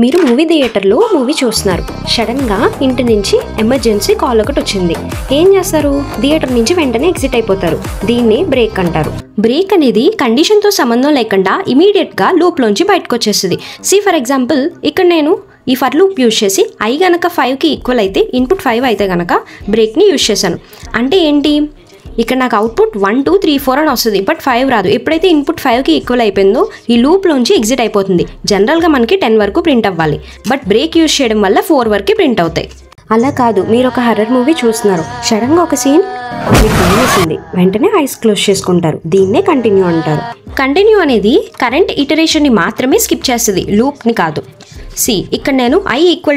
మీరు మూవీ థియేటర్లో మూవీ చూస్తున్నారు. సడన్గా ఇంటి నుంచి ఎమర్జెన్సీ కాల్ ఒకటి వచ్చింది. ఏం చేస్తారు? థియేటర్ నుంచి వెంటనే ఎగ్జిట్ అయిపోతారు. దీన్ని బ్రేక్ అంటారు. బ్రేక్ అనేది కండిషన్తో సంబంధం లేకుండా ఇమీడియట్గా లూప్లోంచి బయటకు వచ్చేస్తుంది. ఫర్ ఎగ్జాంపుల్ ఇక్కడ నేను ఈ ఫర్ లూప్ యూజ్ చేసి I గనక 5కి ఈక్వల్ అయితే ఇన్పుట్ 5 అయితే కనుక బ్రేక్ని యూజ్ చేశాను. అంటే ఏంటి? ఇక్కడ నాకు అవుట్పుట్ 1 2 3 4 అని వస్తుంది, బట్ 5 రాదు. ఎప్పుడైతే ఇన్పుట్ 5కి ఈక్వల్ అయిపోయిందో ఈ లూప్లోంచి ఎగ్జిట్ అయిపోతుంది. జనరల్గా మనకి 10 వరకు ప్రింట్ అవ్వాలి, బట్ బ్రేక్ యూజ్ చేయడం వల్ల 4 వరకు ప్రింట్ అవుతాయి. అలా కాదు, మీరు ఒక హర్రర్ మూవీ చూస్తున్నారు, సడన్గా ఒక సీన్ మీకు తెలిసింది, వెంటనే ఐస్ క్లోజ్ చేసుకుంటారు. దీన్నే కంటిన్యూ అంటారు. కంటిన్యూ అనేది కరెంట్ ఇటరేషన్ని మాత్రమే స్కిప్ చేస్తుంది, లూప్ని కాదు. ఇక్కడ నేను I =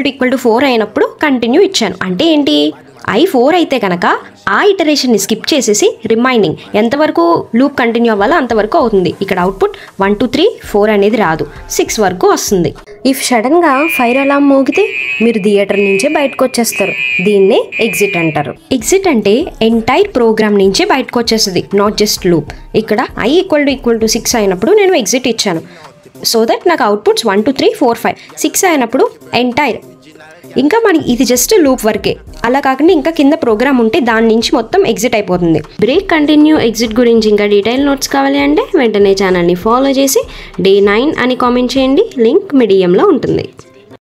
4 అయినప్పుడు కంటిన్యూ ఇచ్చాను. అంటే ఏంటి? I 4 అయితే కనుక ఆ ఇటరేషన్ని స్కిప్ చేసేసి రిమైనింగ్ ఎంతవరకు లూప్ కంటిన్యూ అవ్వాలో అంతవరకు అవుతుంది. ఇక్కడ అవుట్పుట్ 1 2 3 4 అనేది రాదు, 6 వరకు వస్తుంది. ఇఫ్ సడన్గా ఫైర్ అలారం మోగితే మీరు థియేటర్ నుంచే బయటకు వచ్చేస్తారు. దీన్నే ఎగ్జిట్ అంటారు. ఎగ్జిట్ అంటే ఎంటైర్ ప్రోగ్రామ్ నుంచే బయటకు వచ్చేస్తుంది, నాట్ జస్ట్ లూప్. ఇక్కడ I = 6 అయినప్పుడు నేను ఎగ్జిట్ ఇచ్చాను, సో దట్ నాకు అవుట్పుట్స్ 1 2 3 4 5 6 అయినప్పుడు ఎంటైర్. ఇంకా మనకి ఇది జస్ట్ లూప్ వరకే, అలా కాకుండా ఇంకా కింద ప్రోగ్రామ్ ఉంటే దాని నుంచి మొత్తం ఎగ్జిట్ అయిపోతుంది. బ్రేక్, కంటిన్యూ, ఎగ్జిట్ గురించి ఇంకా డీటెయిల్ నోట్స్ కావాలి అంటే వెంటనే ఛానల్ని ఫాలో చేసి Day 9 అని కామెంట్ చేయండి. లింక్ మీడియంలో ఉంటుంది.